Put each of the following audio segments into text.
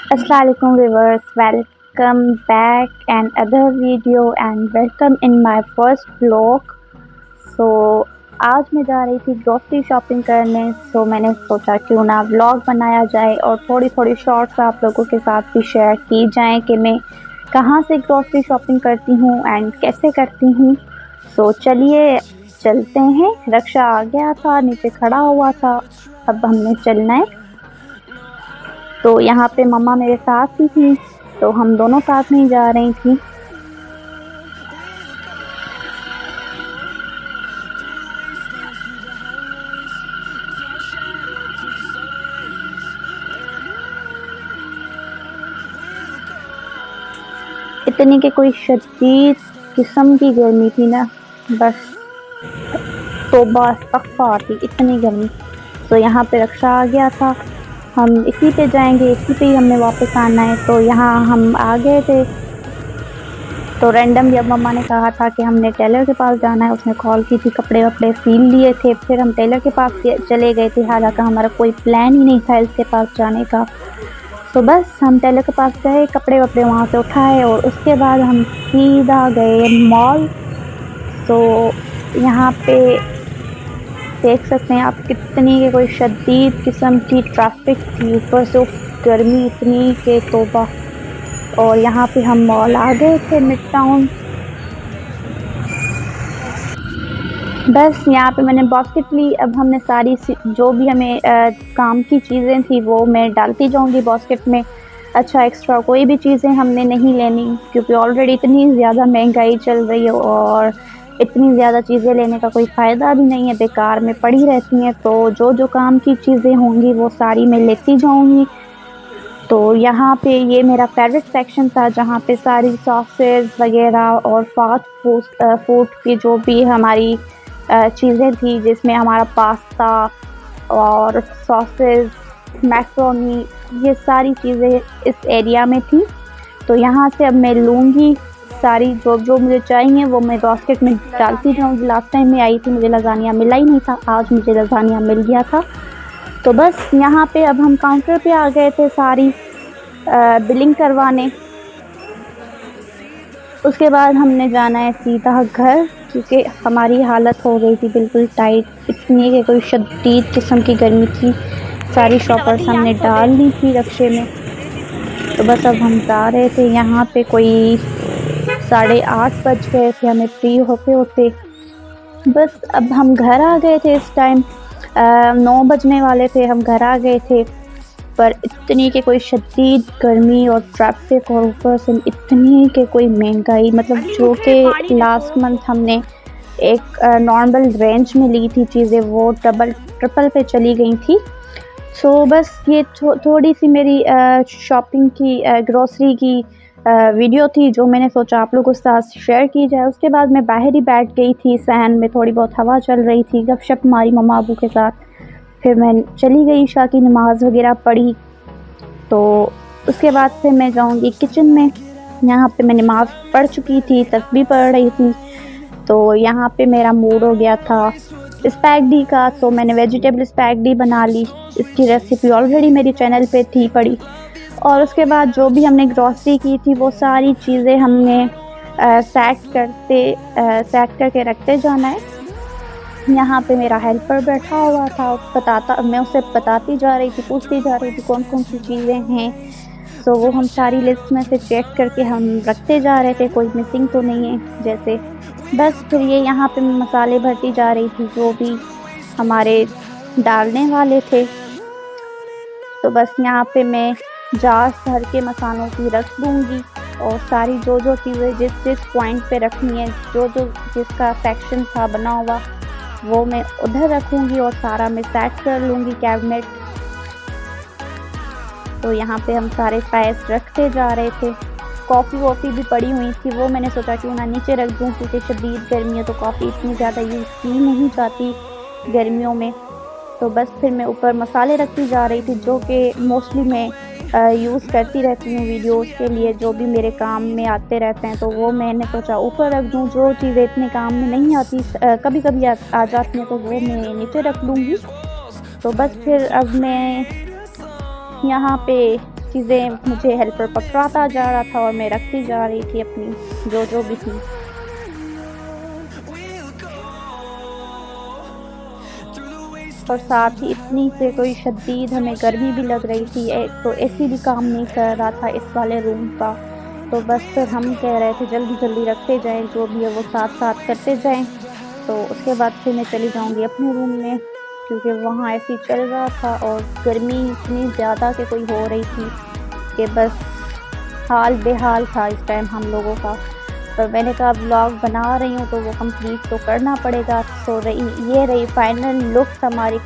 Assalamualaikum viewers, welcome back and other video and welcome in my first vlog. So आज मैं जा रही थी ग्रोसरी शॉपिंग करने, मैंने सोचा क्यों ना व्लॉग बनाया जाए और थोड़ी थोड़ी शॉर्ट्स आप लोगों के साथ भी शेयर की जाएं कि मैं कहाँ से ग्रोसरी शॉपिंग करती हूँ एंड कैसे करती हूँ। चलिए चलते हैं। रक्षा आ गया था, नीचे खड़ा हुआ था, अब हमने चलना है। तो यहाँ पे मम्मा मेरे साथ ही थी, तो हम दोनों साथ में ही जा रही थी। इतनी कि कोई शदीद किस्म की गर्मी थी ना, बस तौबा अस्तगफार थी, इतनी गर्मी। तो यहाँ पे रक्षा आ गया था, हम इसी पे जाएंगे, इसी पे ही हमने वापस आना है। तो यहाँ हम आ गए थे, तो रैंडम जब मम्मा ने कहा था कि हमने टेलर के पास जाना है, उसने कॉल की थी, कपड़े वपड़े सील लिए थे, फिर हम टेलर के पास चले गए थे। हालांकि हमारा कोई प्लान ही नहीं था इसके पास जाने का। तो बस हम टेलर के पास गए, कपड़े वपड़े वहाँ से उठाए और उसके बाद हम सीधा गए मॉल। तो यहाँ पे देख सकते हैं आप कितनी के कोई शदीद किस्म की ट्रैफिक थी, ऊपर से गर्मी इतनी के तौबा। और यहाँ पे हम मॉल आ गए थे, मिड टाउन। बस यहाँ पे मैंने बास्केट ली। अब हमने सारी जो भी हमें काम की चीज़ें थी वो मैं डालती जाऊँगी बास्केट में। अच्छा, एक्स्ट्रा कोई भी चीज़ें हमने नहीं लेनी, क्योंकि ऑलरेडी इतनी ज़्यादा महंगाई चल रही है और इतनी ज़्यादा चीज़ें लेने का कोई फ़ायदा भी नहीं है, बेकार में पड़ी रहती हैं। तो जो जो काम की चीज़ें होंगी वो सारी मैं लेती जाऊँगी। तो यहाँ पे ये मेरा फेवरेट सेक्शन था, जहाँ पे सारी सॉसेज वगैरह और फास्ट फूड की जो भी हमारी चीज़ें थी, जिसमें हमारा पास्ता और सॉसेज, मैक्रोनी, ये सारी चीज़ें इस एरिया में थी। तो यहाँ से अब मैं लूँगी सारी जो जो मुझे चाहिए, वो मैं बास्केट में डालती जाऊँगी। लास्ट टाइम मैं आई थी, मुझे लज़ानिया मिला ही नहीं था, आज मुझे लज़ानिया मिल गया था। तो बस यहाँ पे अब हम काउंटर पे आ गए थे सारी बिलिंग करवाने। उसके बाद हमने जाना है सीधा घर, क्योंकि हमारी हालत हो गई थी बिल्कुल टाइट, इतनी कि कोई शदीद किस्म की गर्मी थी। सारी शॉपर्स हमने डाल ली थी रक्शे में। तो बस अब हम जा रहे थे। यहाँ पे कोई 8:30 बज गए थे हमें फ्री होते होते। बस अब हम घर आ गए थे। इस टाइम 9 बजने वाले थे, हम घर आ गए थे। पर इतनी कि कोई शदीद गर्मी और ट्रैफिक और ऊपर से इतनी कि कोई महंगाई, मतलब जो कि लास्ट मंथ हमने एक नॉर्मल रेंज में ली थी चीज़ें, वो डबल ट्रिपल पे चली गई थी। बस ये थोड़ी सी मेरी शॉपिंग की ग्रोसरी की वीडियो थी, जो मैंने सोचा आप लोगों के साथ शेयर की जाए। उसके बाद मैं बाहर ही बैठ गई थी, सहन में थोड़ी बहुत हवा चल रही थी, गपशप मारी मम्मा अबू के साथ। फिर मैं चली गई, ईशा की नमाज़ वगैरह पढ़ी। तो उसके बाद फिर मैं जाऊंगी किचन में। यहाँ पे मैं नमाज़ पढ़ चुकी थी, तस्बीह पढ़ रही थी। तो यहाँ पे मेरा मूड हो गया था स्पैगडी का, तो मैंने वेजिटेबल स्पैगडी बना ली। इसकी रेसिपी ऑलरेडी मेरी चैनल पे थी पड़ी। और उसके बाद जो भी हमने ग्रॉसरी की थी, वो सारी चीज़ें हमने सेट करके रखते जाना है। यहाँ पे मेरा हेल्पर बैठा हुआ था, मैं उसे बताती जा रही थी, पूछती जा रही थी कौन कौन सी चीज़ें हैं। वो हम सारी लिस्ट में से चेक करके हम रखते जा रहे थे, कोई मिसिंग तो नहीं है जैसे। बस फिर ये यहाँ पे मैं मसाले भरती जा रही थी, जो भी हमारे डालने वाले थे। तो बस यहाँ पे मैं जार्स भर के मसालों की रख दूँगी, और सारी जो जो चीज़ें जिस पॉइंट पे रखनी है, जो जो जिसका सेक्शन था बना हुआ, वो मैं उधर रखूँगी और सारा मैं सेट कर लूँगी कैबिनेट। तो यहाँ पे हम सारे स्पाइस रखते जा रहे थे। कॉफ़ी वॉफ़ी भी पड़ी हुई थी, वो मैंने सोचा क्यों ना नीचे रख दूँ, क्योंकि शदीद गर्मी है तो कॉफ़ी इतनी ज़्यादा यूज़ की नहीं जाती गर्मियों में। तो बस फिर मैं ऊपर मसाले रखती जा रही थी, जो कि मोस्टली मैं यूज़ करती रहती हूँ वीडियोस के लिए, जो भी मेरे काम में आते रहते हैं। तो वो मैंने सोचा ऊपर रख दूँ, जो चीज़ें इतने काम में नहीं आती कभी कभी आ जाती हैं, तो वो मैं नीचे रख लूँगी। तो बस फिर अब मैं यहाँ पे चीज़ें मुझे हेल्पर पकड़ाता जा रहा था और मैं रखती जा रही थी अपनी जो भी थी। और साथ ही इतनी से कोई शदीद हमें गर्मी भी लग रही थी, तो एसी भी काम नहीं कर रहा था इस वाले रूम का। तो बस फिर हम कह रहे थे जल्दी-जल्दी रखते जाएँ, जो भी है वो साथ-साथ करते जाएँ। तो उसके बाद फिर मैं चली जाऊँगी अपने रूम में, क्योंकि वहाँ एसी चल रहा था और गर्मी इतनी ज़्यादा कि कोई हो रही थी कि बस हाल बेहाल था इस टाइम हम लोगों का। पर मैंने कहा व्लॉग बना रही हूँ तो वो कंप्लीट तो करना पड़ेगा। तो ये रही फाइनल लुक्स हमारी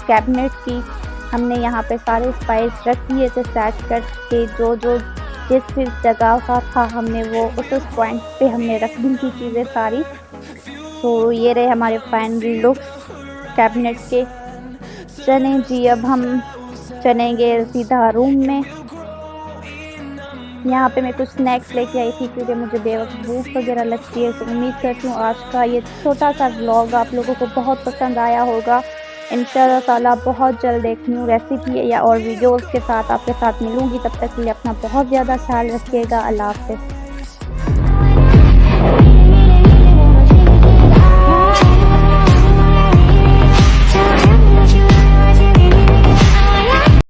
कैबिनेट की। हमने यहाँ पे सारे स्पाइस रख दिए थे सेट करके, जो जिस जगह का था हमने वो उस पॉइंट पे हमने रख दी थी चीज़ें सारी। तो ये रहे हमारे फाइनल लुक्स कैबिनेट के। चलें जी, अब हम चलेंगे सीधा रूम में। यहाँ पे मैं कुछ स्नैक्स लेके आई थी क्योंकि मुझे बेवक़्त भूख वगैरह लगती है। तो उम्मीद करती हूँ आज का ये छोटा-सा व्लॉग आप लोगों को बहुत पसंद आया होगा। इंशाअल्लाह ताला बहुत जल्द एक न्यू रेसिपी या और वीडियोज़ के साथ आपके साथ मिलूँगी। तब तक के लिए अपना बहुत ज़्यादा ख़्याल रखिएगा। अल्लाह हाफ़िज़।